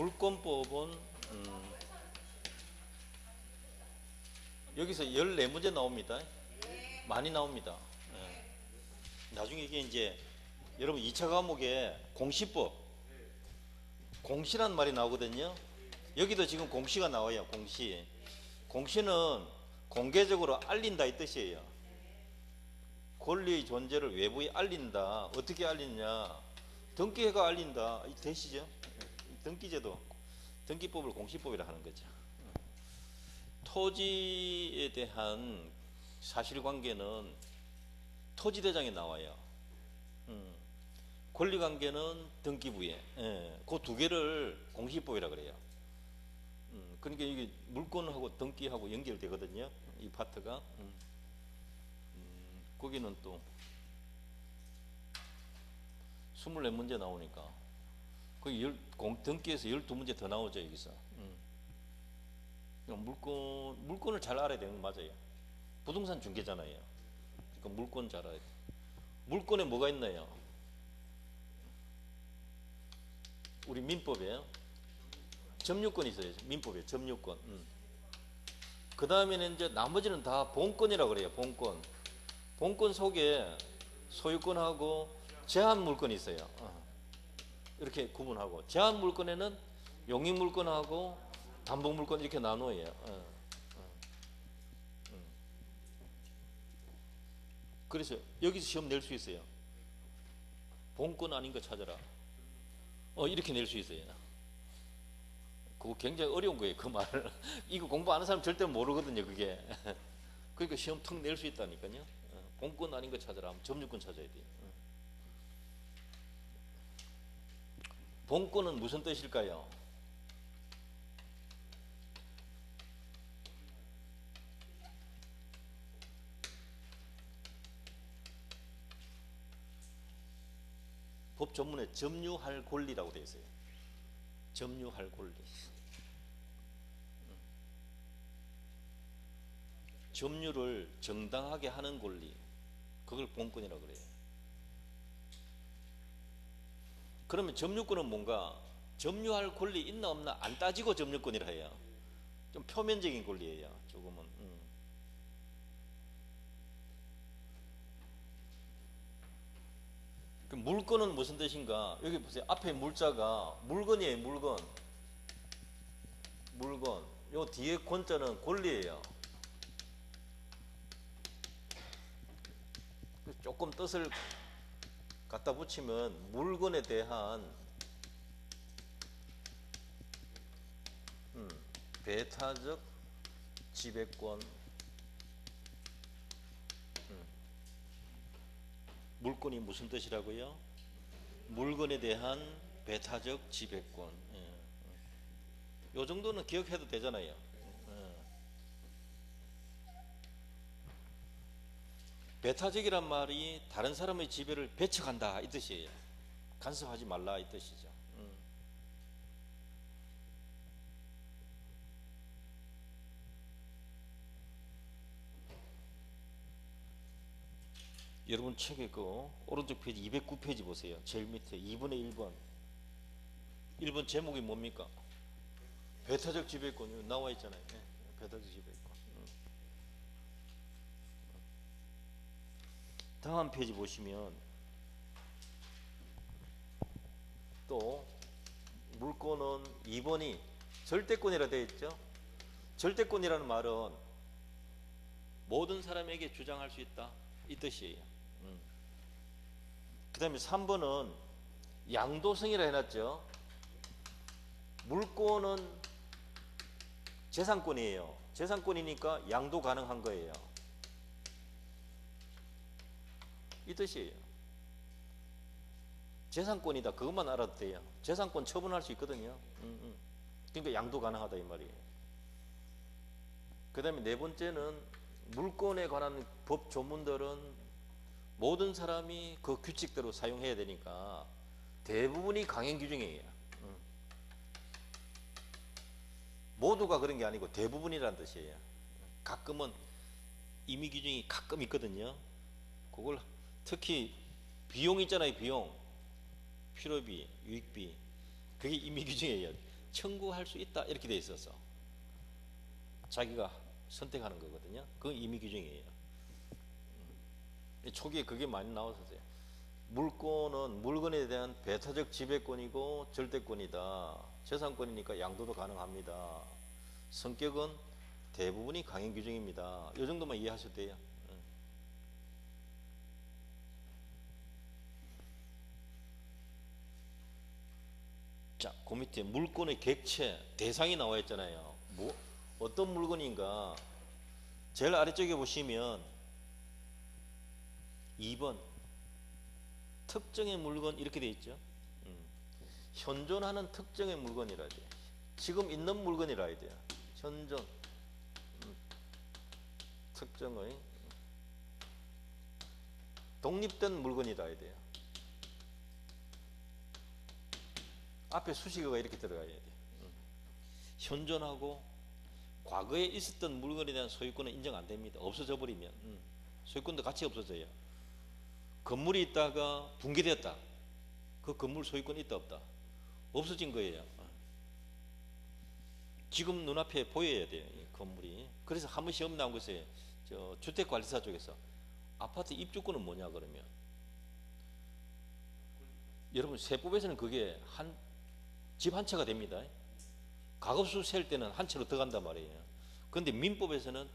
물권법은 여기서 14문제 나옵니다. 많이 나옵니다. 나중에 이게 이제 여러분 2차 과목에 공시법, 공시란 말이 나오거든요. 여기도 지금 공시가 나와요. 공시는 공개적으로 알린다 이 뜻이에요. 권리의 존재를 외부에 알린다. 어떻게 알리느냐? 등기회가 알린다. 되시죠? 등기제도, 등기법을 공시법이라 하는 거죠. 토지에 대한 사실관계는 토지대장에 나와요. 권리관계는 등기부에. 그 두 개를 공시법이라 그래요. 그러니까 이게 물권하고 등기하고 연결되거든요. 이 파트가. 거기는 또 24문제 나오니까 거기 등기에서 12문제 더 나오죠. 여기서. 물권을 잘 알아야 되는 거 맞아요. 부동산 중개잖아요. 그러니까 물권 잘 알아야 돼. 물권에 뭐가 있나요? 우리 민법에 점유권이 있어요. 민법에 점유권. 그 다음에는 이제 나머지는 다 본권이라고 그래요. 본권 속에 소유권하고 제한 물권이 있어요. 이렇게 구분하고, 제한 물권에는 용익 물권하고 단복 물권 이렇게 나눠요. 그래서 여기서 시험 낼 수 있어요. 본권 아닌 거 찾아라. 이렇게 낼 수 있어요. 그거 굉장히 어려운 거예요. 그 말을. 이거 공부 안 하는 사람 절대 모르거든요. 그게. 그러니까 시험 턱 낼 수 있다니까요. 본권 아닌 거 찾아라 하면 점유권 찾아야 돼요. 본권은 무슨 뜻일까요? 법 전문에 점유할 권리라고 되어 있어요. 점유할 권리. 점유를 정당하게 하는 권리. 그걸 본권이라고 그래요. 그러면 점유권은 뭔가? 점유할 권리 있나 없나 안 따지고 점유권이라 해요. 좀 표면적인 권리예요. 조금은. 그 물건은 무슨 뜻인가? 여기 보세요. 앞에 물자가 물건이에요. 물건. 요 뒤에 권자는 권리예요. 조금 뜻을 갖다 붙이면 물건에 대한 배타적 지배권. 물권이 무슨 뜻이라고요? 물건에 대한 배타적 지배권. 요 정도는 기억해도 되잖아요. 배타적이란 말이 다른 사람의 지배를 배척한다 이 뜻이에요. 간섭하지 말라 이 뜻이죠. 여러분 책에 그 오른쪽 페이지 209페이지 보세요. 제일 밑에 2분의 1번. 1번 제목이 뭡니까? 배타적 지배권 나와 있잖아요. 배타적 지배권. 다음 페이지 보시면 또 물권은 2번이 절대권이라 되어 있죠. 절대권이라는 말은 모든 사람에게 주장할 수 있다 이 뜻이에요. 그 다음에 3번은 양도성이라 해놨죠. 물권은 재산권이에요. 재산권이니까 양도 가능한 거예요. 이 뜻이에요. 재산권이다 그것만 알아도 돼요. 재산권 처분할 수 있거든요. 그러니까 양도 가능하다 이 말이에요. 그 다음에 네 번째는 물권에 관한 법 조문들은 모든 사람이 그 규칙대로 사용해야 되니까 대부분이 강행 규정이에요. 모두가 그런 게 아니고 대부분이라는 뜻이에요. 가끔은 임의 규정이 가끔 있거든요. 그걸 특히 비용 있잖아요. 비용, 필요비, 유익비, 그게 임의 규정이에요. 청구할 수 있다 이렇게 돼 있어서 자기가 선택하는 거거든요. 그건 임의 규정이에요. 초기에 그게 많이 나왔었어요. 물권은 물건에 대한 배타적 지배권이고 절대권이다. 재산권이니까 양도도 가능합니다. 성격은 대부분이 강행 규정입니다. 이 정도만 이해하셔도 돼요. 자, 그 밑에 물건의 객체, 대상이 나와 있잖아요. 어떤 물건인가? 제일 아래쪽에 보시면 2번 특정의 물건 이렇게 돼 있죠. 현존하는 특정의 물건이라 돼요. 지금 있는 물건이라 해야 돼요. 현존 특정의 독립된 물건이라 해야 돼요. 앞에 수식어가 이렇게 들어가야 돼요. 현존하고 과거에 있었던 물건에 대한 소유권은 인정 안 됩니다. 없어져 버리면 소유권도 같이 없어져요. 건물이 있다가 붕괴되었다. 그 건물 소유권이 있다 없다? 없어진 거예요. 지금 눈앞에 보여야 돼요. 이 건물이. 그래서 한 번 시험 나온 것에 주택관리사 쪽에서 아파트 입주권은 뭐냐 그러면 여러분 세법에서는 그게 집 한 채가 됩니다. 가급수 셀 때는 한 채로 들어간단 말이에요. 그런데 민법에서는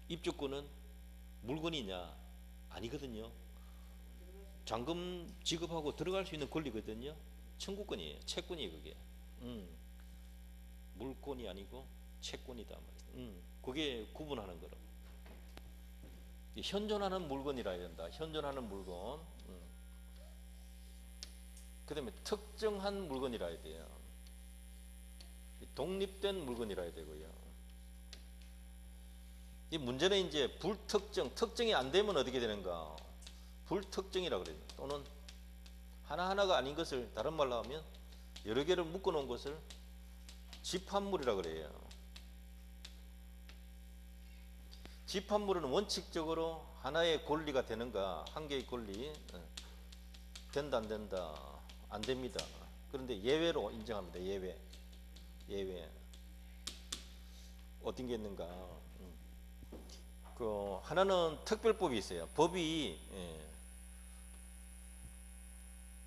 입주권은 물건이냐? 아니거든요. 잔금 지급하고 들어갈 수 있는 권리거든요. 청구권이에요. 채권이에요 그게. 물권이 아니고 채권이다 말이에요. 그게 구분하는 거로. 현존하는 물건이라 해야 된다. 현존하는 물건. 그 다음에 특정한 물건이라 해야 돼요. 독립된 물건이라 해야 되고요. 이 문제는 이제 불특정, 특정이 안 되면 어떻게 되는가? 불특정이라 그래요. 또는 하나하나가 아닌 것을 다른 말로 하면 여러 개를 묶어 놓은 것을 집합물이라 그래요. 집합물은 원칙적으로 하나의 권리가 되는가? 한 개의 권리. 된다 안 된다? 안 됩니다. 그런데 예외로 인정합니다. 예외. 어떤 게 있는가? 하나는 특별법이 있어요. 법이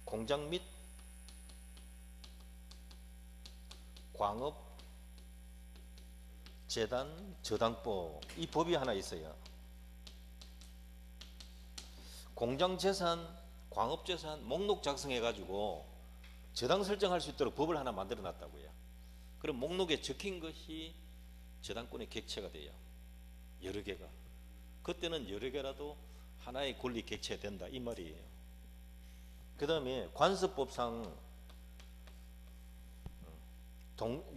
공장 및 광업 재단 저당법, 이 법이 하나 있어요. 공장재산, 광업재산 목록 작성해 가지고 저당 설정할 수 있도록 법을 하나 만들어 놨다고요. 그럼 목록에 적힌 것이 저당권의 객체가 돼요. 여러 개가. 그때는 여러 개라도 하나의 권리 객체가 된다 이 말이에요. 그 다음에 관습법상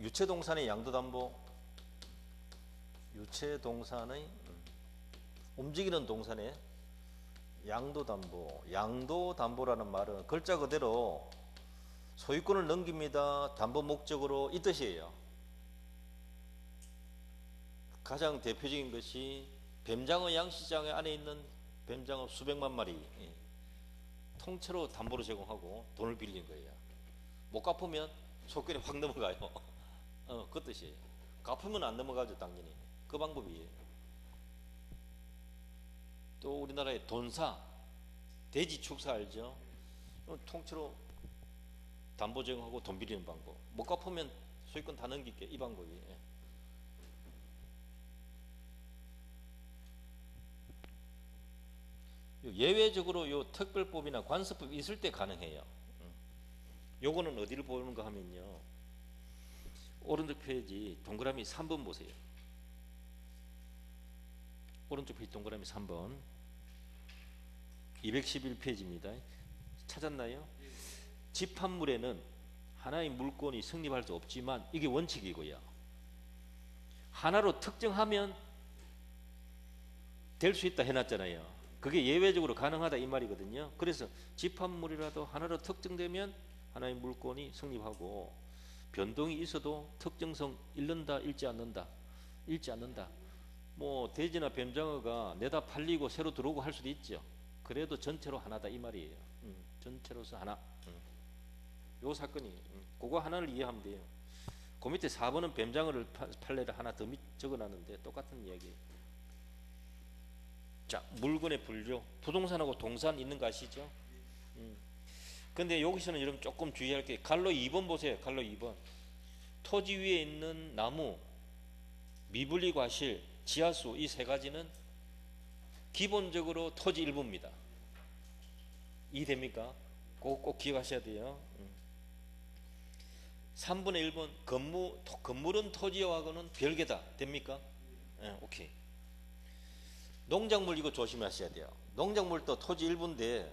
유체동산의 양도담보, 유체동산의 움직이는 동산의 양도담보. 양도담보라는 말은 글자 그대로 소유권을 넘깁니다. 담보 목적으로 이 뜻이에요. 가장 대표적인 것이 뱀장어 양식장 안에 있는 뱀장어 수백만 마리 통째로 담보로 제공하고 돈을 빌린 거예요. 못 갚으면 소권이 확 넘어가요. 그 뜻이에요. 갚으면 안 넘어가죠 당연히. 그 방법이에요. 또 우리나라의 돈사, 돼지 축사 알죠? 통째로 담보 제공하고 돈 빌리는 방법. 못 갚으면 소유권 다 넘길게 이 방법이에요. 예외적으로 요 특별법이나 관습법이 있을 때 가능해요. 요거는 어디를 보는가 하면요. 오른쪽 페이지 동그라미 3번 보세요. 오른쪽 페이지 동그라미 3번 211페이지입니다. 찾았나요? 집합물에는 하나의 물건이 성립할 수 없지만 이게 원칙이고요. 하나로 특정하면 될 수 있다 해놨잖아요. 그게 예외적으로 가능하다 이 말이거든요. 그래서 집합물이라도 하나로 특정되면 하나의 물건이 성립하고 변동이 있어도 특정성 잃는다 잃지 않는다. 뭐 돼지나 뱀장어가 내다 팔리고 새로 들어오고 할 수도 있죠. 그래도 전체로 하나다 이 말이에요. 전체로서 하나. 요 사건이 그거 하나를 이해하면 돼요. 그 그 밑에 4번은 뱀장어를 판례를 하나 더 적어놨는데 똑같은 이야기. 자, 물건의 분류. 부동산하고 동산 있는 거 아시죠? 근데 여기서는 여러분 조금 주의할 게 갈로 2번 보세요. 갈로 2번. 토지 위에 있는 나무, 미분리 과실, 지하수 이 세 가지는 기본적으로 토지 일부입니다. 이해됩니까? 꼭 기억하셔야 돼요. 3분의 1번 건물은 토지하고는 별개다. 됩니까? 네, 오케이. 농작물 이거 조심하셔야 돼요. 농작물도 토지 일부인데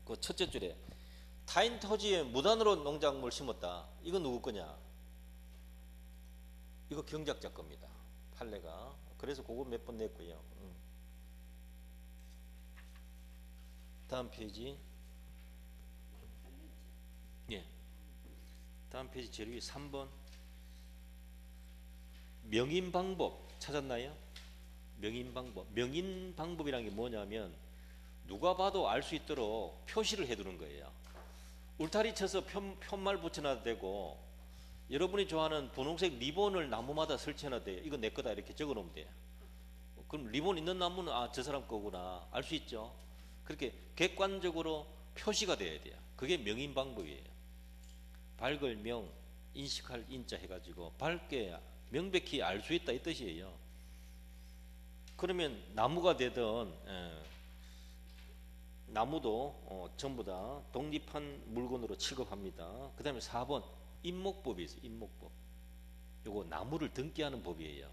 그 첫째 줄에 타인 토지에 무단으로 농작물 심었다. 이거 누구 거냐? 이거 경작자 겁니다. 판례가. 그래서 그거 몇 번 냈고요. 다음 페이지. 예. 다음 페이지 제일 위에 3번. 명인 방법 찾았나요? 명인 방법. 명인 방법이라는 게 뭐냐면 누가 봐도 알 수 있도록 표시를 해두는 거예요. 울타리 쳐서 편말 붙여놔도 되고, 여러분이 좋아하는 분홍색 리본을 나무마다 설치해놔도 돼요. 이거 내 거다 이렇게 적어놓으면 돼요. 그럼 리본 있는 나무는 아, 저 사람 거구나 알 수 있죠. 그렇게 객관적으로 표시가 돼야 돼요. 그게 명인 방법이에요. 밝을 명, 인식할 인자 해가지고 밝게 명백히 알 수 있다 이 뜻이에요. 그러면 나무가 되든 나무도 전부 다 독립한 물건으로 취급합니다. 그 다음에 4번 임목법이 있어요. 임목법. 요거 나무를 등기하는 법이에요.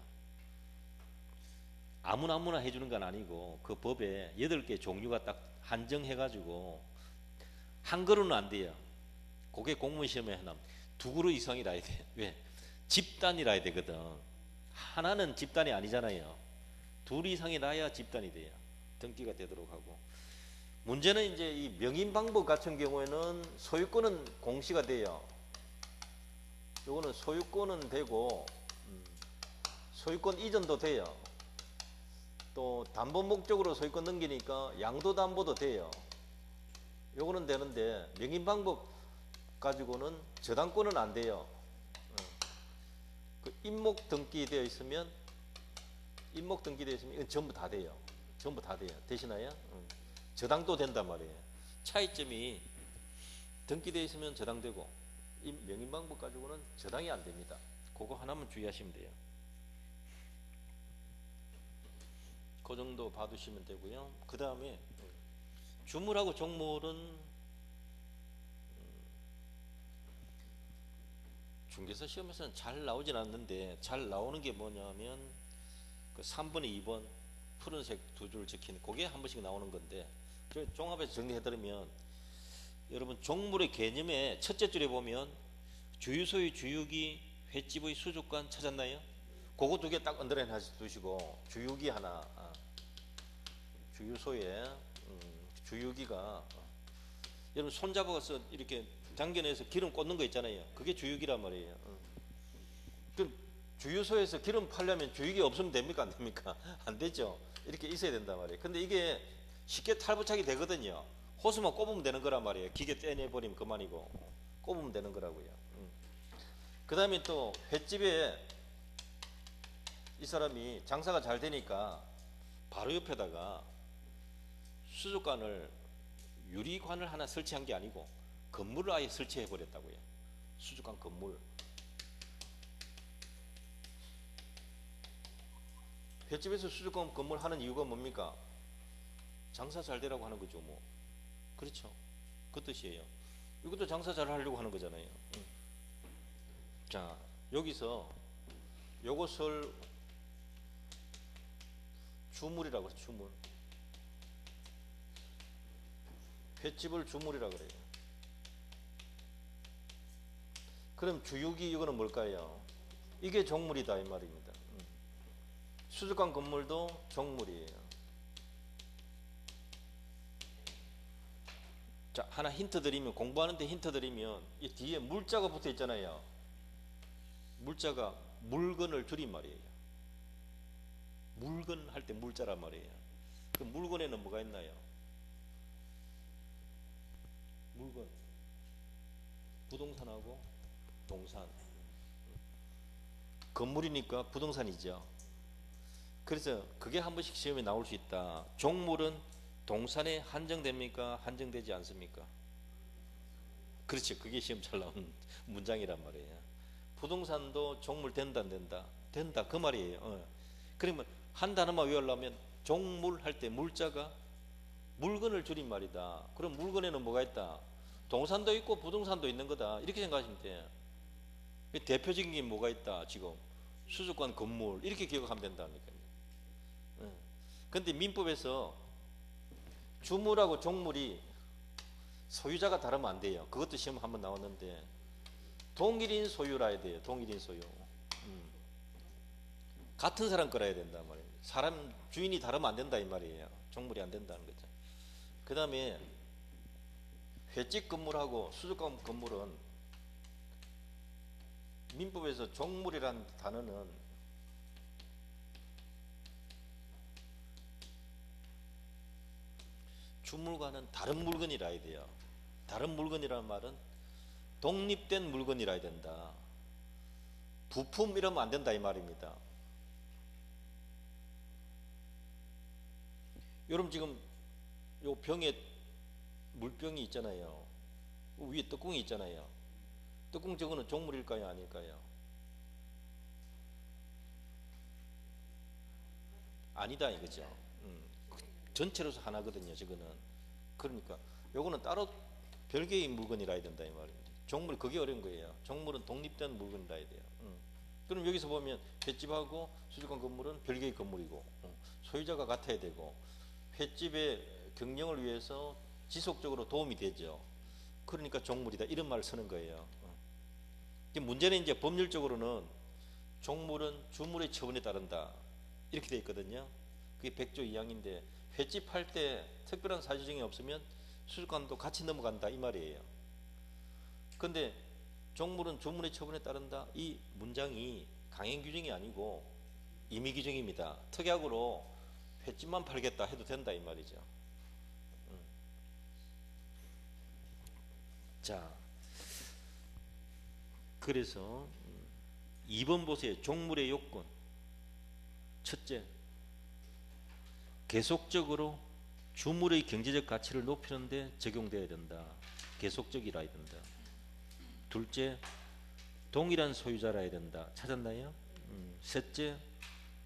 아무나 해주는 건 아니고 그 법에 8개 종류가 딱 한정해가지고 한 그루는 안 돼요. 그게 공무원 시험에 하나 2그루 이상이라 해야 돼. 왜? 집단이라 해야 되거든. 하나는 집단이 아니잖아요. 2 이상이 나야 집단이 돼요. 등기가 되도록 하고. 문제는 이제 이 명인 방법 같은 경우에는 소유권은 공시가 돼요. 요거는 소유권은 되고 소유권 이전도 돼요. 또 담보 목적으로 소유권 넘기니까 양도담보도 돼요. 요거는 되는데 명인 방법 가지고는 저당권은 안 돼요. 그 임목 등기되어 있으면 이건 전부 다 돼요. 전부 다 돼요. 되시나요? 저당도 된단 말이에요. 차이점이 등기되어 있으면 저당되고 명인 방법 가지고는 저당이 안 됩니다. 그거 하나만 주의하시면 돼요. 그 정도 봐두시면 되고요. 그 다음에 주물하고 종물은 중개사 시험에서는 잘 나오진 않는데 잘 나오는 게 뭐냐면 그 3번에 2번 푸른색 2줄 적힌 그게 한 번씩 나오는 건데 종합해서 정리해드리면 여러분 종물의 개념에 첫째 줄에 보면 주유소의 주유기, 횟집의 수족관 찾았나요? 그거 2개 딱 언더라인 하시 두시고 주유기 하나 주유소에 주유기가 여러분 손잡아서 이렇게 당겨내서 기름 꽂는 거 있잖아요. 그게 주유기란 말이에요. 그럼 주유소에서 기름 팔려면 주유기 없으면 됩니까? 안 됩니까? 안 되죠. 이렇게 있어야 된단 말이에요. 근데 이게 쉽게 탈부착이 되거든요. 호스만 꼽으면 되는 거란 말이에요. 기계 떼내버리면 그만이고 꼽으면 되는 거라고요. 그 다음에 또 횟집에 이 사람이 장사가 잘 되니까 바로 옆에다가 수족관을 유리관을 하나 설치한 게 아니고 건물을 아예 설치해 버렸다고요. 수족관 건물. 횟집에서 수족관 건물 하는 이유가 뭡니까? 장사 잘 되라고 하는 거죠, 뭐. 그렇죠. 그 뜻이에요. 이것도 장사 잘 하려고 하는 거잖아요. 자, 여기서 요것을 주물이라고 그래요. 주물. 횟집을 주물이라고 그래요. 그럼 주유기 이거는 뭘까요? 이게 종물이다 이 말입니다. 수족관 건물도 종물이에요. 자, 하나 힌트 드리면, 공부하는데 힌트 드리면 이 뒤에 물자가 붙어 있잖아요. 물자가 물건을 줄인 말이에요. 물건 할 때 물자란 말이에요. 그 물건에는 뭐가 있나요? 물건, 부동산하고 동산. 건물이니까 부동산이죠. 그래서 그게 한 번씩 시험에 나올 수 있다. 종물은 동산에 한정됩니까? 한정되지 않습니까? 그렇죠. 그게 시험 잘 나오는 문장이란 말이에요. 부동산도 종물 된다 안 된다? 된다 그 말이에요. 그러면 한 단어만 외우려면 종물 할 때 물자가 물건을 줄인 말이다. 그럼 물건에는 뭐가 있다? 동산도 있고 부동산도 있는 거다. 이렇게 생각하시면 돼요. 대표적인 게 뭐가 있다? 지금 수족관, 건물 이렇게 기억하면 된다니까요. 근데 민법에서 주물하고 종물이 소유자가 다르면 안 돼요. 그것도 시험 한번 나왔는데 동일인 소유라 해야 돼요. 동일인 소유. 같은 사람 거라 해야 된단 말이에요. 사람 주인이 다르면 안 된다 이 말이에요. 종물이 안 된다는 거죠. 그 다음에 횟집 건물하고 수족관 건물은 민법에서 종물이라는 단어는 주물과는 다른 물건이라 해야 돼요. 다른 물건이라는 말은 독립된 물건이라 해야 된다. 부품 이러면 안 된다 이 말입니다. 여러분 지금 요 병에 물병이 있잖아요. 위에 뚜껑이 있잖아요. 뚜껑 저거는 종물일까요? 아닐까요? 아니다 이거죠. 전체로서 하나거든요. 저거는. 그러니까 요거는 따로 별개의 물건이라 해야 된다 이 말입니다. 종물 그게 어려운 거예요. 종물은 독립된 물건이라 해야 돼요. 그럼 여기서 보면 횟집하고 수족관 건물은 별개의 건물이고 소유자가 같아야 되고 횟집의 경영을 위해서 지속적으로 도움이 되죠. 그러니까 종물이다 이런 말을 쓰는 거예요. 문제는 이제 법률적으로는 종물은 주물의 처분에 따른다 이렇게 돼 있거든요. 그게 100조 2항인데 횟집 할 때 특별한 사유증이 없으면 수족관도 같이 넘어간다 이 말이에요. 근데 종물은 주물의 처분에 따른다 이 문장이 강행 규정이 아니고 임의 규정입니다. 특약으로 횟집만 팔겠다 해도 된다 이 말이죠. 자, 그래서 2번 보세요. 종물의 요건. 첫째, 계속적으로 주물의 경제적 가치를 높이는 데 적용되어야 된다. 계속적이라 해야 된다. 둘째, 동일한 소유자라 해야 된다. 찾았나요? 셋째,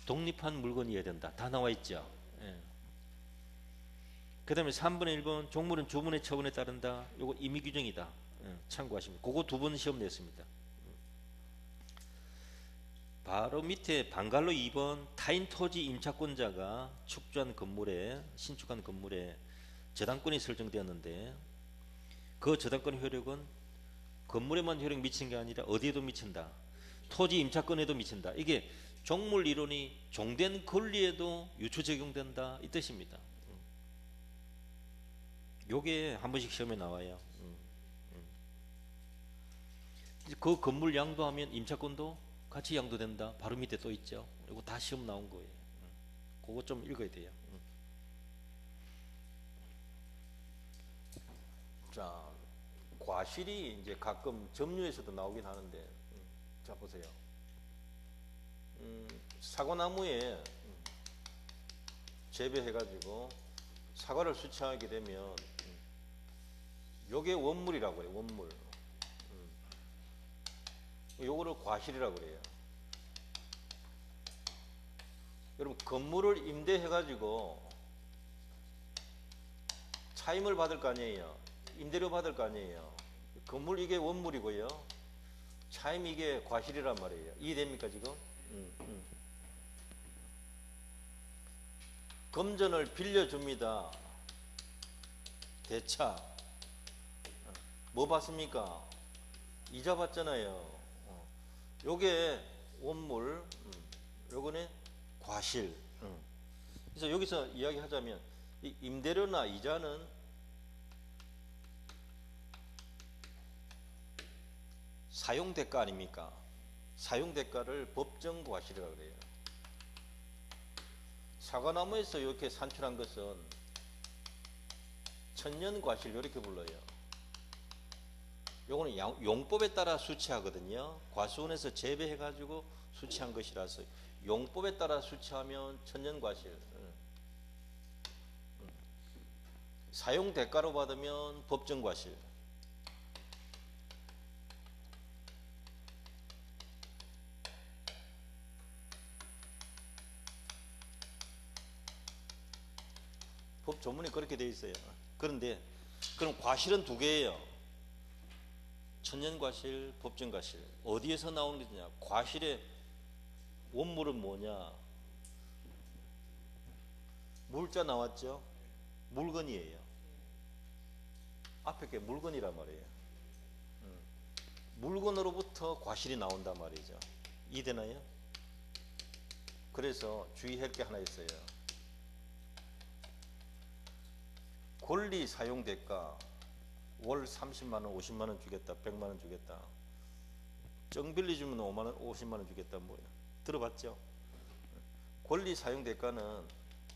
독립한 물건이어야 된다. 다 나와 있죠. 예. 그 다음에 3번에 1번 종물은 주문의 처분에 따른다. 요거 임의 규정이다. 예. 참고하시면 그거 2번 시험 냈습니다. 바로 밑에 방갈로 2번 타인 토지 임차권자가 축조한 건물에 신축한 건물에 저당권이 설정되었는데 그 저당권 효력은 건물에만 효력 미치는 게 아니라 어디에도 미친다. 토지 임차권에도 미친다. 이게 종물 이론이 종된 권리에도 유추 적용된다 이 뜻입니다. 요게 한 번씩 시험에 나와요. 그 건물 양도하면 임차권도 같이 양도된다. 바로 밑에 또 있죠. 이거 다 시험 나온 거예요. 그거 좀 읽어야 돼요. 자, 과실이 이제 가끔 점유에서도 나오긴 하는데, 자 보세요. 사과나무에 재배해가지고 사과를 수확하게 되면 요게 원물이라고 해요. 원물. 요거를 과실이라고 그래요. 여러분 건물을 임대해가지고 차임을 받을 거 아니에요. 임대료 받을 거 아니에요. 건물 이게 원물이고요. 차임 이게 과실이란 말이에요. 이해됩니까 지금? 금전을 빌려줍니다. 대차. 뭐 받습니까? 이자 받잖아요. 요게 원물, 요거는 과실. 그래서 여기서 이야기하자면 이 임대료나 이자는 사용대가 아닙니까? 사용대가를 법정 과실이라고 그래요. 사과나무에서 이렇게 산출한 것은 천년과실 이렇게 불러요. 요거는 용법에 따라 수치하거든요. 과수원에서 재배해가지고 수취한 것이라서 용법에 따라 수취하면 천연과실, 사용 대가로 받으면 법정과실. 법 조문에 그렇게 되어 있어요. 그런데 그럼 과실은 두 개예요. 천연과실, 법정과실. 어디에서 나오는 거냐? 과실의 원물은 뭐냐? 물자 나왔죠? 물건이에요. 앞에 게 물건이란 말이에요. 물건으로부터 과실이 나온단 말이죠. 이해되나요? 그래서 주의할 게 하나 있어요. 권리 사용 대가 월 30만 원, 50만 원 주겠다, 100만 원 주겠다. 정 빌려주면 5만 원, 50만 원 주겠다. 뭐야? 들어봤죠? 권리 사용 대가는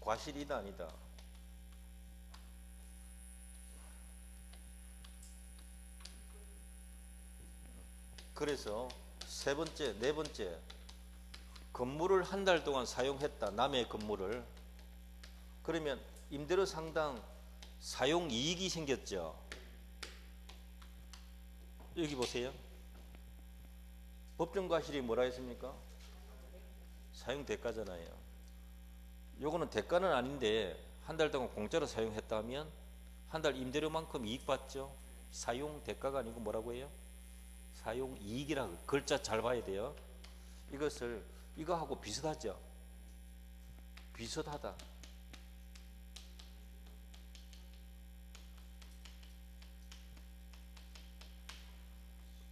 과실이다 아니다. 그래서 세 번째, 네 번째, 건물을 한 달 동안 사용했다. 남의 건물을. 그러면 임대료 상당 사용 이익이 생겼죠. 여기 보세요. 법정 과실이 뭐라 했습니까? 사용 대가잖아요. 요거는 대가는 아닌데 한 달 동안 공짜로 사용했다면 한 달 임대료만큼 이익 받죠. 사용 대가가 아니고 뭐라고 해요? 사용 이익이라고. 글자 잘 봐야 돼요. 이것을 이거하고 비슷하죠. 비슷하다.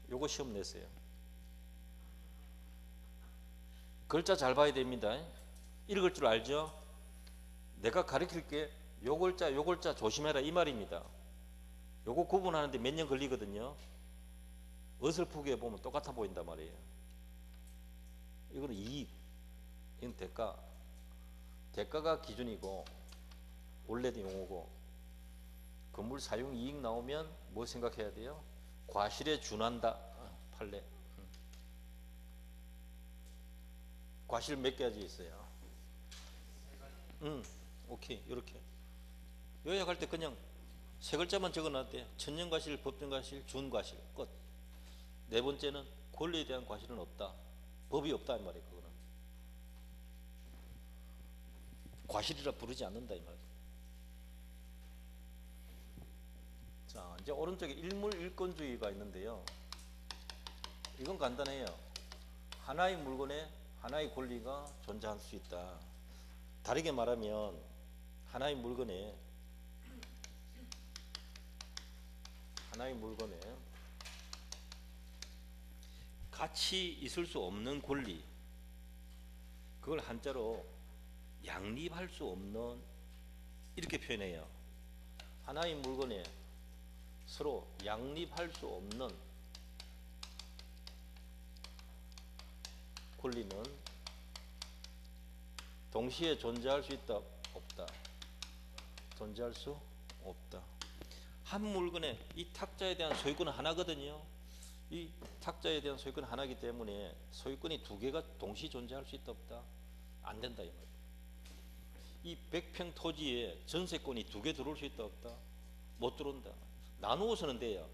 요거 시험 냈어요. 글자 잘 봐야 됩니다. 읽을 줄 알죠? 내가 가르칠게. 요 글자 조심해라 이 말입니다. 요거 구분하는데 몇 년 걸리거든요. 어설프게 보면 똑같아 보인단 말이에요. 이거는 이익, 이건 대가. 대가가 기준이고 원래도 용어고, 건물 사용 이익 나오면 뭐 생각해야 돼요? 과실에 준한다. 판례. 과실 몇 가지 있어요? 오케이. 이렇게 요약할 때 그냥 세 글자만 적어놨대요. 천연과실, 법정과실, 준과실. 끝. 네 번째는 권리에 대한 과실은 없다. 법이 없다 이 말이에요. 그거는 과실이라 부르지 않는다 이 말이에요. 자, 이제 오른쪽에 일물일권주의가 있는데요. 이건 간단해요. 하나의 물건에 하나의 권리가 존재할 수 있다. 다르게 말하면 하나의 물건에 같이 있을 수 없는 권리, 그걸 한자로 양립할 수 없는, 이렇게 표현해요. 하나의 물건에 서로 양립할 수 없는 권리는 동시에 존재할 수 있다, 없다? 존재할 수 없다. 한 물건에 이 탁자에 대한 소유권은 하나거든요. 이 탁자에 대한 소유권은 하나이기 때문에 소유권이 두 개가 동시 존재할 수 있다, 없다? 안 된다 이 말이에요. 이 100평 토지에 전세권이 두 개 들어올 수 있다, 없다? 못 들어온다. 나누어서는 돼요.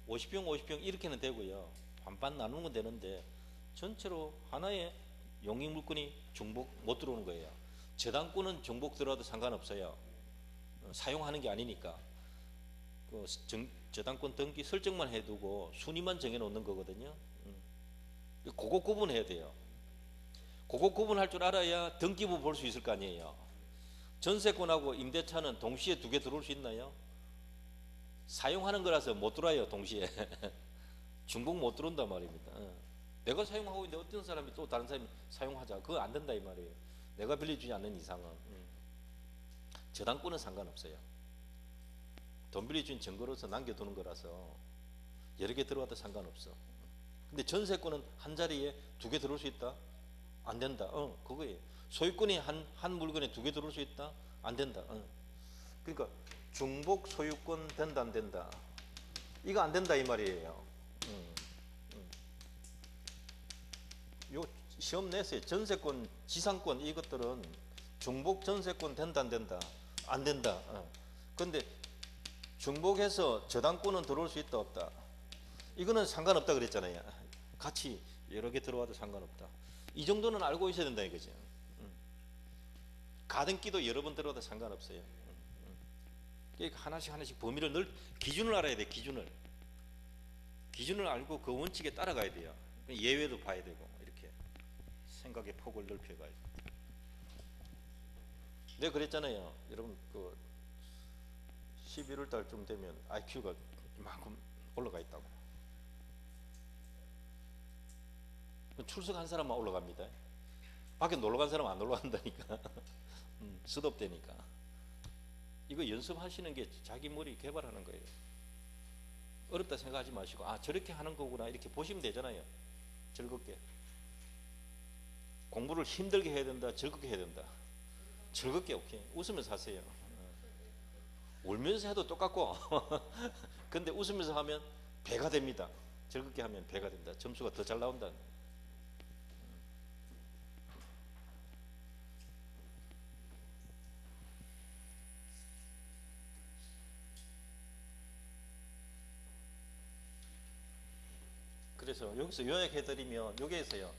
50평 50평 이렇게는 되고요. 반반 나누는 건 되는데 전체로 하나의 용익물건이 중복 못 들어오는 거예요. 저당권은 중복 들어와도 상관없어요. 사용하는 게 아니니까. 그 저당권 등기 설정만 해두고 순위만 정해놓는 거거든요. 그거 구분해야 돼요. 그거 구분할 줄 알아야 등기부 볼 수 있을 거 아니에요. 전세권하고 임대차는 동시에 두 개 들어올 수 있나요? 사용하는 거라서 못 들어와요. 동시에 중복 못 들어온단 말입니다. 내가 사용하고 있는데 어떤 사람이 또 다른 사람이 사용하자, 그거 안 된다 이 말이에요. 내가 빌려주지 않는 이상은. 저당권은 상관없어요. 돈 빌려준 증거로서 남겨두는 거라서 여러 개 들어와도 상관없어. 근데 전세권은 한 자리에 두 개 들어올 수 있다? 안 된다. 그거예요. 소유권이 한 물건에 두 개 들어올 수 있다? 안 된다. 그러니까 중복 소유권 된다, 안 된다? 이거 안 된다 이 말이에요. 요 시험 냈어요. 전세권, 지상권 이것들은 중복 전세권 된다 안 된다? 안 된다. 근데 중복해서 저당권은 들어올 수 있다 없다? 이거는 상관없다 그랬잖아요. 같이 여러 개 들어와도 상관없다. 이 정도는 알고 있어야 된다 이거죠. 가등기도 여러 번 들어와도 상관없어요. 그러니까 하나씩 범위를 기준을 알아야 돼. 기준을 알고 그 원칙에 따라가야 돼요. 예외도 봐야 되고 이렇게 생각의 폭을 넓혀가야 돼. 내가 그랬잖아요. 여러분 그 11월 달쯤 되면 IQ가 이만큼 올라가 있다고. 출석한 사람만 올라갑니다. 밖에 놀러 간 사람은 안 올라간다니까. 스톱되니까. 이거 연습하시는 게 자기 머리 개발하는 거예요. 어렵다 생각하지 마시고 저렇게 하는 거구나 이렇게 보시면 되잖아요. 즐겁게. 공부를 힘들게 해야 된다, 즐겁게 해야 된다. 즐겁게. 오케이. 웃으면서 하세요. 울면서 해도 똑같고 근데 웃으면서 하면 배가 됩니다. 즐겁게 하면 배가 됩니다. 점수가 더 잘 나온다. 그래서 여기서 요약해드리면 여기에서요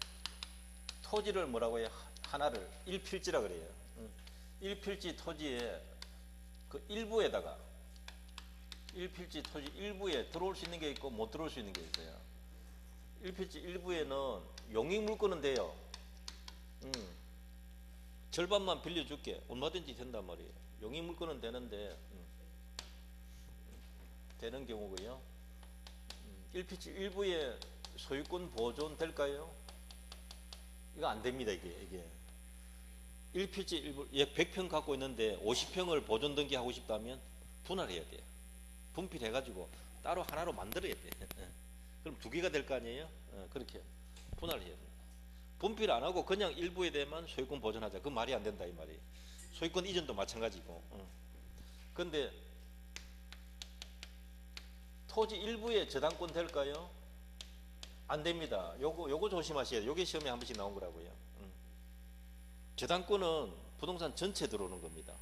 토지를 뭐라고 해요? 하나를 일필지라 그래요. 일필지 토지에 그 일부에다가 일필지 토지 일부에 들어올 수 있는 게 있고 못 들어올 수 있는 게 있어요. 일필지 일부에는 용익 물건은 돼요. 절반만 빌려줄게 얼마든지 된단 말이에요. 용익 물건은 되는데 되는 경우고요. 일필지 일부에 소유권 보존 될까요? 이거 안 됩니다. 이게 일필지 일부 100평 갖고 있는데 50평을 보존 등기하고 싶다면 분할해야 돼요. 분필해가지고 따로 하나로 만들어야 돼. 그럼 두 개가 될 거 아니에요? 그렇게 분할해야 돼. 분필 안 하고 그냥 일부에 대해만 소유권 보존하자. 그 말이 안 된다 이 말이에요. 소유권 이전도 마찬가지고. 근데 토지 일부에 저당권 될까요? 안 됩니다. 요거 조심하셔야 돼요. 요게 시험에 한 번씩 나온 거라고요. 저당권은 부동산 전체 들어오는 겁니다.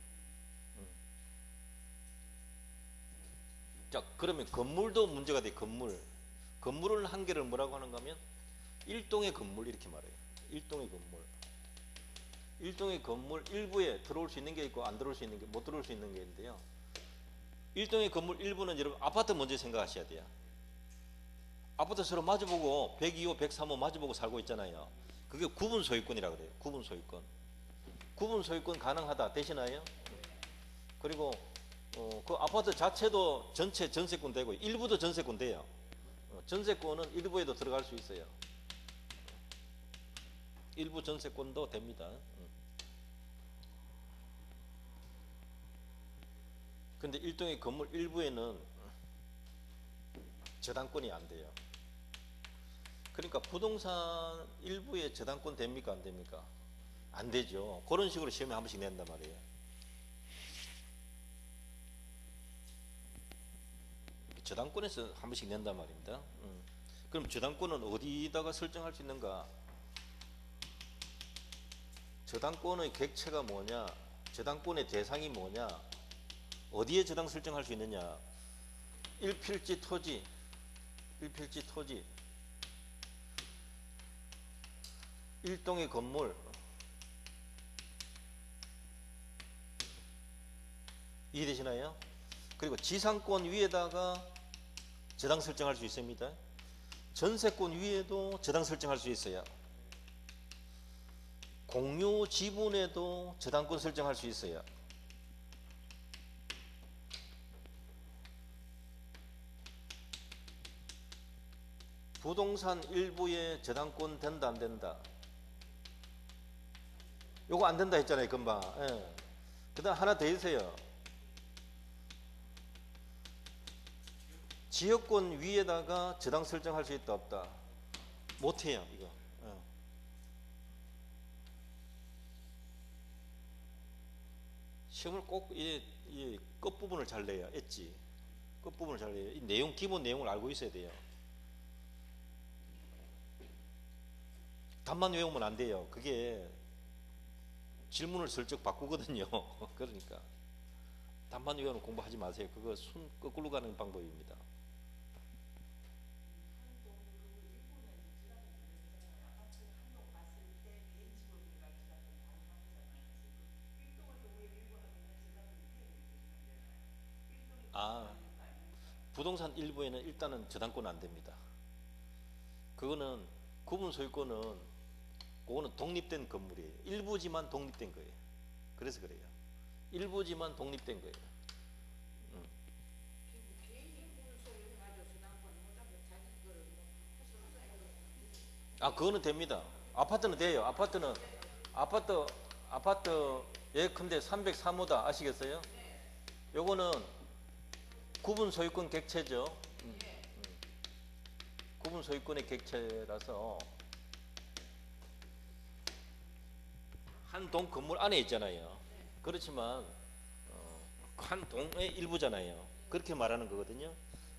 자, 그러면 건물도 문제가 돼. 건물을 한 개를 뭐라고 하는가 하면 일동의 건물 이렇게 말해요. 일동의 건물 일부에 들어올 수 있는 게 있고 안 들어올 수 있는 게 못 들어올 수 있는 게 있는데요. 일동의 건물 일부는 여러분 아파트 먼저 생각하셔야 돼요. 아파트 서로 마주보고 102호, 103호 마주보고 살고 있잖아요. 그게 구분 소유권이라 그래요. 구분 소유권. 구분 소유권 가능하다 되시나요? 그리고 그 아파트 자체도 전체 전세권 되고 일부도 전세권 돼요. 전세권은 일부에도 들어갈 수 있어요. 일부 전세권도 됩니다. 근데 일동의 건물 일부에는 저당권이 안 돼요. 그러니까 부동산 일부에 저당권 됩니까 안 됩니까? 안 되죠. 그런 식으로 시험에 한 번씩 낸단 말이에요. 저당권에서 한 번씩 낸단 말입니다. 그럼 저당권은 어디다가 설정할 수 있는가? 저당권의 객체가 뭐냐? 저당권의 대상이 뭐냐? 어디에 저당 설정할 수 있느냐? 일필지 토지, 일동의 건물, 이해되시나요? 그리고 지상권 위에다가 저당 설정할 수 있습니다. 전세권 위에도 저당 설정할 수 있어요. 공유 지분에도 저당권 설정할 수 있어요. 부동산 일부에 저당권 된다 안 된다? 요거 안 된다 했잖아요 금방. 그 다음 하나 더 있어요. 지역권 위에다가 저당 설정할 수 있다 없다? 못해요 이거. 시험을 꼭 이 끝부분을 잘 내야 엣지. 끝부분을 잘 내야. 이 내용 기본 내용을 알고 있어야 돼요. 답만 외우면 안 돼요. 그게 질문을 슬쩍 바꾸거든요. 그러니까 답만 외우는 공부하지 마세요. 그거 순 거꾸로 가는 방법입니다. 아, 부동산 일부에는 일단은 저당권 안 됩니다. 그거는 구분 소유권은 그거는 독립된 건물이에요. 일부지만 독립된 거예요. 그래서 그래요. 일부지만 독립된 거예요. 아, 그거는 됩니다. 아파트는 돼요. 아파트 아파트 예컨대 303호다 아시겠어요? 요거는 구분 소유권 객체죠. 구분 소유권의 객체라서 한 동 건물 안에 있잖아요. 그렇지만 한 동의 일부잖아요. 그렇게 말하는 거거든요.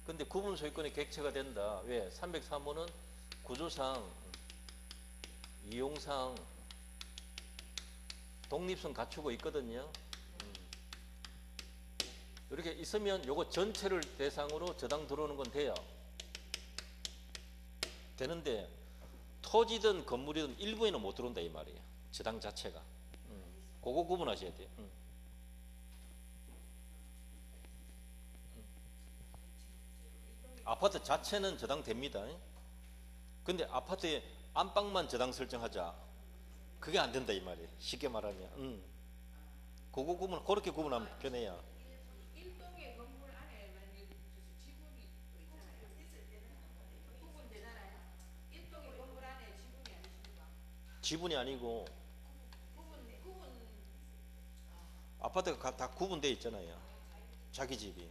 근데 구분 소유권의 객체가 된다. 왜? 303호는 구조상, 이용상 독립성 갖추고 있거든요. 이렇게 있으면 요거 전체를 대상으로 저당 들어오는 건 돼요. 되는데 토지든 건물이든 일부에는 못 들어온다 이 말이에요. 저당 자체가. 그거 구분하셔야 돼요. 아파트 자체는 저당됩니다. 근데 아파트에 안방만 저당 설정하자. 그게 안 된다 이 말이에요. 쉽게 말하면. 그거 구분, 그렇게 구분하면 편해요. 일동의 건물 안에 만약에 지분이 또 있잖아요. 구분되잖아요. 일동의 건물 안에 지분이 아니십니까? 지분이 아니고 구분 아파트가 다 구분되어 있잖아요. 자기 집이.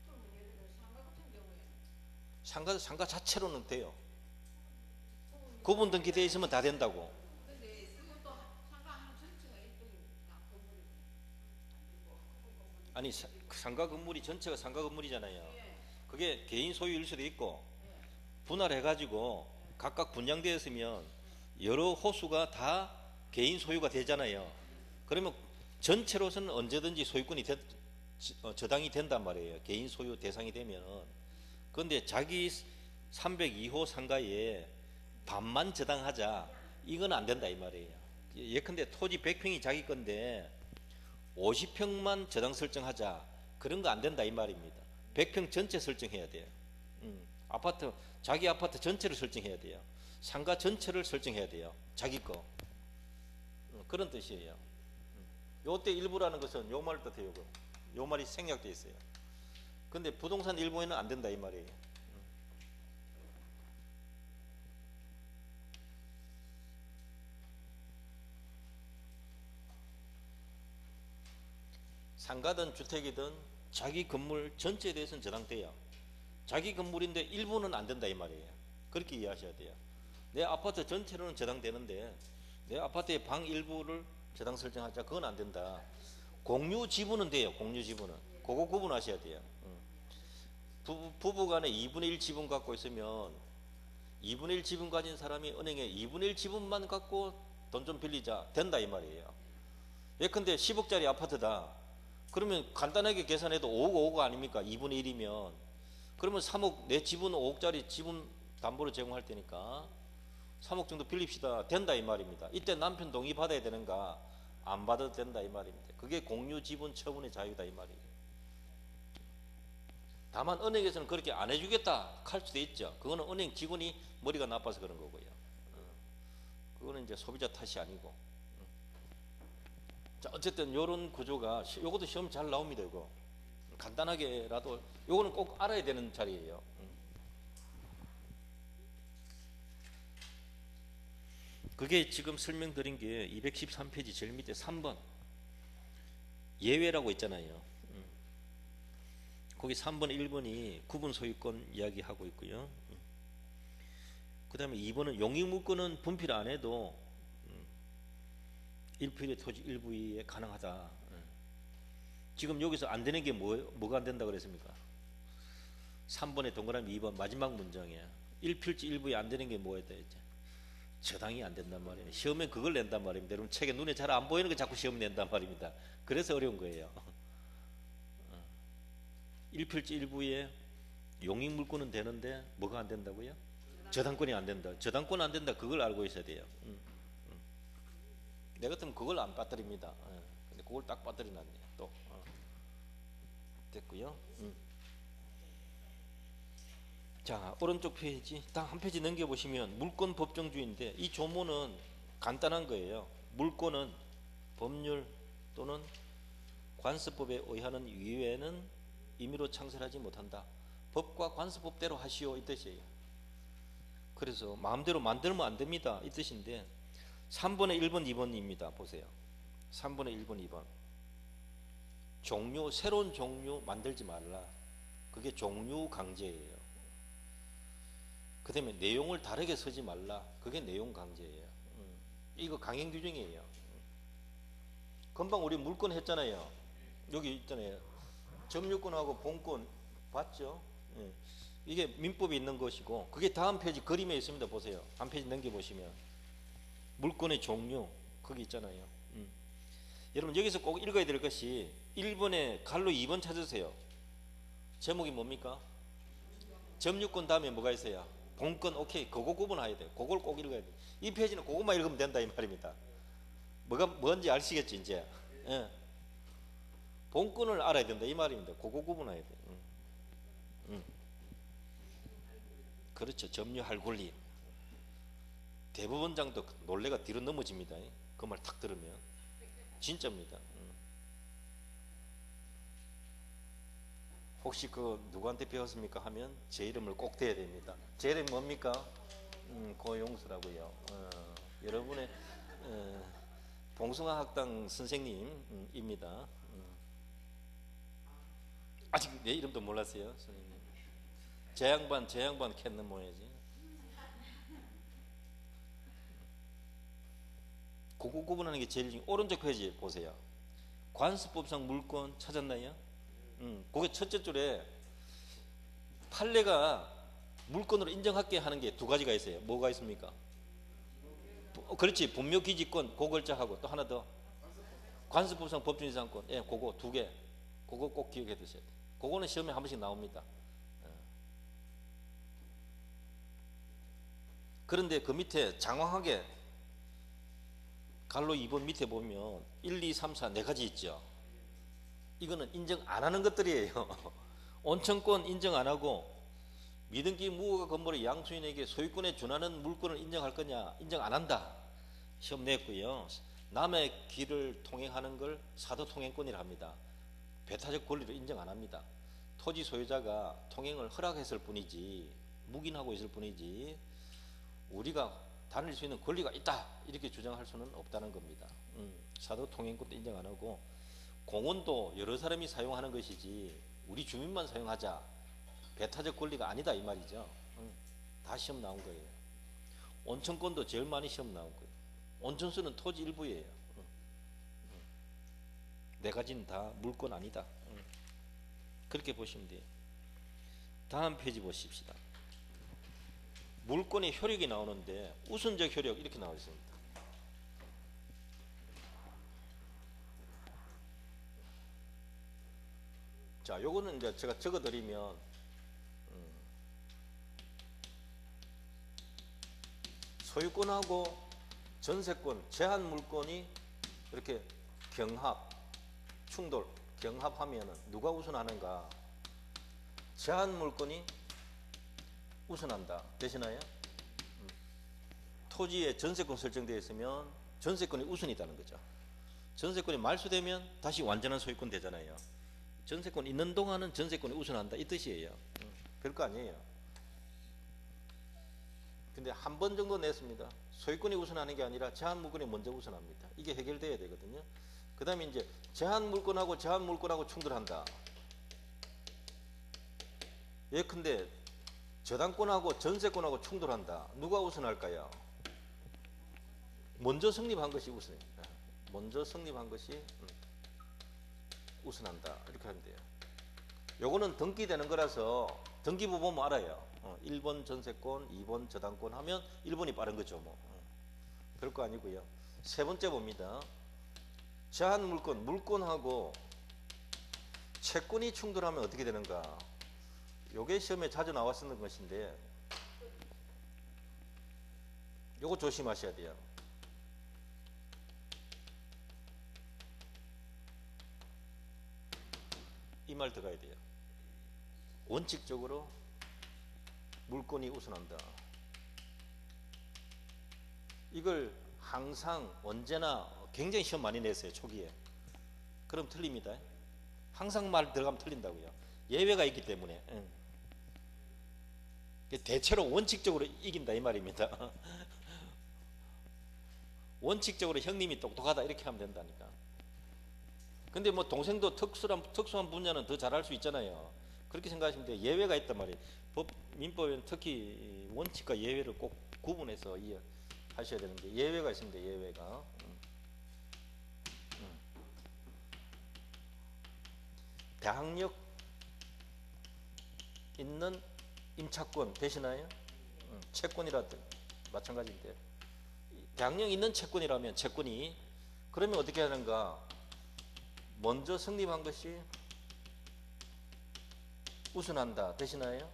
그럼 예를 들어 상가 같은 경우에 상가 자체로는 돼요. 구분 등기되어 있으면 다 된다고. 근데 그것도 상가 한 전체가 일동입니까? 건물이 아니 상가 건물이 전체가 상가 건물이잖아요. 그게 개인 소유일 수도 있고 분할해가지고 각각 분양되어 있으면 여러 호수가 다 개인 소유가 되잖아요. 그러면 전체로서는 언제든지 소유권이 저당이 된단 말이에요. 개인 소유 대상이 되면. 그런데 자기 302호 상가에 반만 저당하자 이건 안 된다 이 말이에요. 예컨대 토지 100평이 자기 건데 50평만 저당 설정하자 그런 거 안 된다 이 말입니다. 100평 전체 설정해야 돼요. 아파트 자기 아파트 전체를 설정해야 돼요. 상가 전체를 설정해야 돼요. 자기 거. 그런 뜻이에요. 요때 일부라는 것은 요 말을 뜻해요. 요 말이 생략돼 있어요. 근데 부동산 일부에는 안 된다 이 말이에요. 상가든 주택이든 자기 건물 전체에 대해서는 저당돼요. 자기 건물인데 일부는 안 된다 이 말이에요. 그렇게 이해하셔야 돼요. 내 아파트 전체로는 저당되는데 내 아파트의 방 일부를 저당 설정하자 그건 안 된다. 공유 지분은 돼요. 공유 지분은. 그거 구분하셔야 돼요. 부부간에 2분의 1 지분 갖고 있으면 2분의 1 지분 가진 사람이 은행에 2분의 1 지분만 갖고 돈 좀 빌리자 된다 이 말이에요. 예컨대 10억짜리 아파트다. 그러면 간단하게 계산해도 5억 5억 아닙니까? 2분의 1이면. 그러면 3억, 내 지분 5억짜리 지분 담보로 제공할 테니까 3억 정도 빌립시다. 된다 이 말입니다. 이때 남편 동의 받아야 되는가? 안 받아도 된다 이 말입니다. 그게 공유 지분 처분의 자유다 이 말이에요. 다만 은행에서는 그렇게 안 해주겠다 할 수도 있죠. 그거는 은행 직원이 머리가 나빠서 그런 거고요. 그거는 이제 소비자 탓이 아니고. 자, 어쨌든 요런 구조가 요것도 시험 잘 나옵니다. 이거 간단하게라도 요거는 꼭 알아야 되는 자리예요. 그게 지금 설명드린 게 213페이지 제일 밑에 3번 예외라고 있잖아요. 거기 3번 1번이 구분 소유권 이야기하고 있고요. 그 다음에 2번은 용익물권은 분필 안 해도 1필의 토지 일부에 가능하다. 지금 여기서 안 되는 게 뭐가 안 된다 그랬습니까? 3번의 동그라미 2번 마지막 문장이에요. 1필지 일부에 안 되는 게 뭐였다 했죠? 저당이 안 된단 말이에요. 시험에 그걸 낸단 말입니다. 여러분 책에 눈에 잘 안 보이는 거 자꾸 시험 낸단 말입니다. 그래서 어려운 거예요. 1필지 1부에 용익 물권은 되는데 뭐가 안 된다고요? 저당권이 안 된다. 저당권 안 된다. 그걸 알고 있어야 돼요. 내 같으면 그걸 안 빠뜨립니다. 근데 그걸 딱 빠뜨려 놨네. 또 됐고요. 자, 오른쪽 페이지 딱 한 페이지 넘겨 보시면 물권 법정주의인데 이 조문은 간단한 거예요. 물권은 법률 또는 관습법에 의하는 이외에는 임의로 창설하지 못한다. 법과 관습법대로 하시오 이 뜻이에요. 그래서 마음대로 만들면 안 됩니다 이 뜻인데 3번에 1번 2번입니다. 보세요. 3번에 1번 2번 종류 새로운 종류 만들지 말라. 그게 종류 강제예요. 그 다음에 내용을 다르게 쓰지 말라. 그게 내용 강제예요. 이거 강행 규정이에요. 금방 우리 물권 했잖아요. 여기 있잖아요. 점유권하고 본권 봤죠? 예. 이게 민법에 있는 것이고 그게 다음 페이지 그림에 있습니다. 보세요. 한 페이지 넘겨보시면 물권의 종류 거기 있잖아요. 여러분 여기서 꼭 읽어야 될 것이 1번에 갈로 2번 찾으세요. 제목이 뭡니까? 점유권 다음에 뭐가 있어요? 본권. 오케이. 그거 구분해야 돼요. 그걸 꼭 읽어야 돼요. 이 페이지는 그것만 읽으면 된다 이 말입니다. 뭐가 뭔지 아시겠죠 이제? 예. 본권을 알아야 된다 이 말입니다. 그거 구분해야 돼요. 그렇죠. 점유할 권리. 대법원장도 놀래가 뒤로 넘어집니다. 그 말 탁 들으면 진짜입니다. 혹시 그 누구한테 배웠습니까 하면 제 이름을 꼭 대야 됩니다. 제 이름이 뭡니까? 고용수라고요. 여러분의 봉숭아 학당 선생님입니다. 아직 내 이름도 몰랐어요, 선생님. 제 양반 캔는 모양이지. 그거 구분하는 게 제일 중요해요. 오른쪽 페이지 보세요. 관습법상 물권 찾았나요? 그게 첫째 줄에 판례가 물권으로 인정하게 하는 게 두 가지가 있어요. 뭐가 있습니까? 그렇지. 분묘기지권 고글자하고 또 하나 더 관습법상 법준이상권. 예, 그거 두 개. 그거 꼭 기억해 두셔야 돼요. 그거는 시험에 한 번씩 나옵니다. 그런데 그 밑에 장황하게 갈로 2번 밑에 보면 1, 2, 3, 4 네 가지 있죠. 이거는 인정 안 하는 것들이에요. 온천권 인정 안 하고 미등기 무허가 건물의 양수인에게 소유권에 준하는 물권을 인정할 거냐? 인정 안 한다. 시험 냈고요. 남의 길을 통행하는 걸 사도 통행권이라 합니다. 배타적 권리를 인정 안 합니다. 토지 소유자가 통행을 허락했을 뿐이지 묵인하고 있을 뿐이지 우리가 다닐 수 있는 권리가 있다 이렇게 주장할 수는 없다는 겁니다. 사도 통행권도 인정 안 하고 공원도 여러 사람이 사용하는 것이지 우리 주민만 사용하자 배타적 권리가 아니다 이 말이죠. 다 시험 나온 거예요. 온천권도 제일 많이 시험 나온 거예요. 온천수는 토지 일부예요. 네 가지는 다 물권 아니다. 그렇게 보시면 돼요. 다음 페이지 보십시다. 물권의 효력이 나오는데 우선적 효력 이렇게 나와 있습니다. 자, 요거는 이제 제가 적어드리면 소유권하고 전세권, 제한 물권이 이렇게 경합, 충돌, 경합하면은 누가 우선하는가? 제한 물권이 우선한다. 되시나요? 토지에 전세권 설정되어 있으면 전세권이 우선이다는 거죠. 전세권이 말소되면 다시 완전한 소유권 되잖아요. 전세권 있는 동안은 전세권이 우선한다 이 뜻이에요. 별거 아니에요. 근데 한 번 정도 냈습니다. 소유권이 우선하는 게 아니라 제한 물권이 먼저 우선합니다. 이게 해결돼야 되거든요. 그 다음에 이제 제한 물권하고 충돌한다. 예컨대 저당권하고 전세권하고 충돌한다. 누가 우선할까요? 먼저 성립한 것이 우선입니다. 먼저 성립한 것이 우선한다. 이렇게 하면 돼요. 요거는 등기되는 거라서 등기부 보면 알아요. 1번 전세권, 2번 저당권 하면 1번이 빠른 거죠. 뭐. 별거 아니고요. 세 번째 봅니다. 제한 물권, 물권하고 채권이 충돌하면 어떻게 되는가? 요게 시험에 자주 나왔었던 것인데 요거 조심하셔야 돼요. 이 말 들어가야 돼요. 원칙적으로 물권이 우선한다. 이걸 항상 언제나 굉장히 시험 많이 냈어요. 초기에. 그럼 틀립니다. 항상 말 들어가면 틀린다고요. 예외가 있기 때문에. 대체로 원칙적으로 이긴다 이 말입니다. 원칙적으로 형님이 똑똑하다 이렇게 하면 된다니까. 근데 뭐 동생도 특수한 분야는 더 잘할 수 있잖아요. 그렇게 생각하시면 돼요. 예외가 있단 말이에요. 민법에는 특히 원칙과 예외를 꼭 구분해서 하셔야 되는데 예외가 있습니다. 예외가. 대항력 있는 임차권 되시나요? 채권이라도 마찬가지인데 대항력 있는 채권이라면 채권이 그러면 어떻게 하는가? 먼저 성립한 것이 우선한다 되시나요?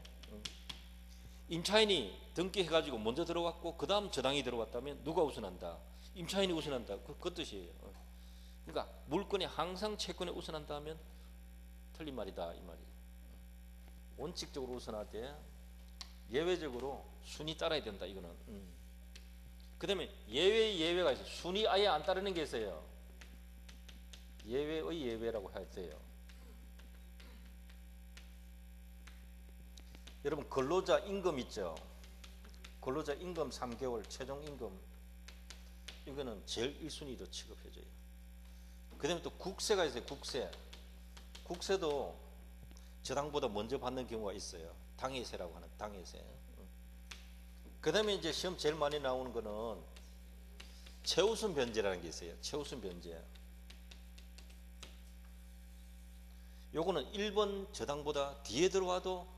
임차인이 등기해가지고 먼저 들어왔고 그 다음 저당이 들어왔다면 누가 우선한다? 임차인이 우선한다. 그 뜻이에요. 그러니까 물건이 항상 채권에 우선한다 하면 틀린 말이다 이 말이에요. 원칙적으로 우선하되 예외적으로 순위 따라야 된다 이거는. 그 다음에 예외가 있어요. 순위 아예 안 따르는 게 있어요. 예외의 예외라고 해야 돼요. 여러분 근로자 임금 있죠. 근로자 임금 3개월 최종 임금 이거는 제일 1순위로 취급해줘요. 그 다음에 또 국세가 있어요. 국세도 저당보다 먼저 받는 경우가 있어요. 당해세라고 하는 당해세. 그 다음에 이제 시험 제일 많이 나오는 거는 최우선 변제라는 게 있어요. 최우선 변제. 요거는 1번 저당보다 뒤에 들어와도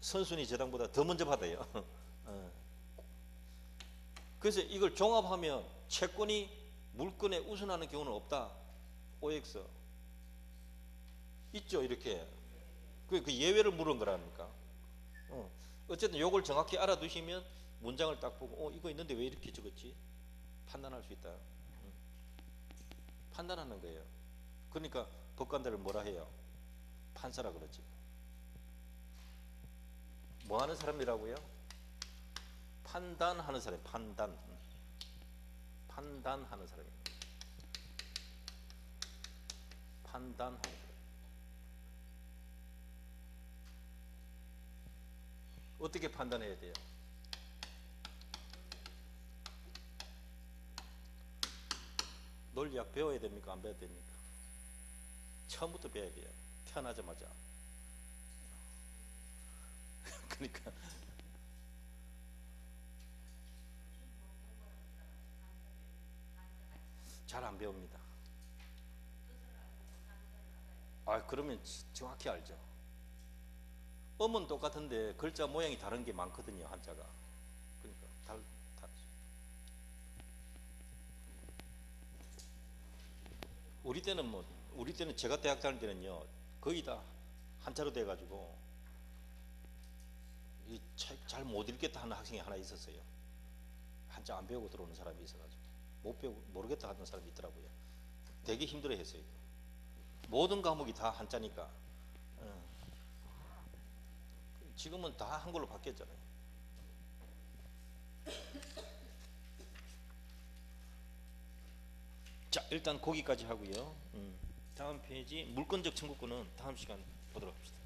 선순위 저당보다 더 먼저 받아요. 그래서 이걸 종합하면 채권이 물건에 우선하는 경우는 없다. OX 있죠 이렇게. 그 예외를 물은 거라니까. 어쨌든 요걸 정확히 알아두시면 문장을 딱 보고 이거 있는데 왜 이렇게 적었지? 판단할 수 있다. 판단하는 거예요. 그러니까 법관들을 뭐라 해요? 판사라 그러지. 뭐 하는 사람이라고요? 판단하는 사람. 판단하는 사람입니다. 판단하는 사람. 어떻게 판단해야 돼요? 논리학 배워야 됩니까? 안 배워야 됩니까? 처음부터 배워야 돼요. 태어나자마자. 그러니까 잘 안 배웁니다. 그러면 정확히 알죠. 음은 똑같은데 글자 모양이 다른 게 많거든요. 한자가. 그러니까 우리 때는 제가 대학 다닐 때는요 거의 다 한자로 돼가지고 이 책 잘 못 읽겠다 하는 학생이 하나 있었어요. 한자 안 배우고 들어오는 사람이 있어가지고 못 배우고 모르겠다 하는 사람이 있더라고요. 되게 힘들어했어요. 모든 과목이 다 한자니까. 지금은 다 한글로 바뀌었잖아요. 자, 일단 거기까지 하고요. 다음 페이지 물권적 청구권은 다음 시간 보도록 합시다.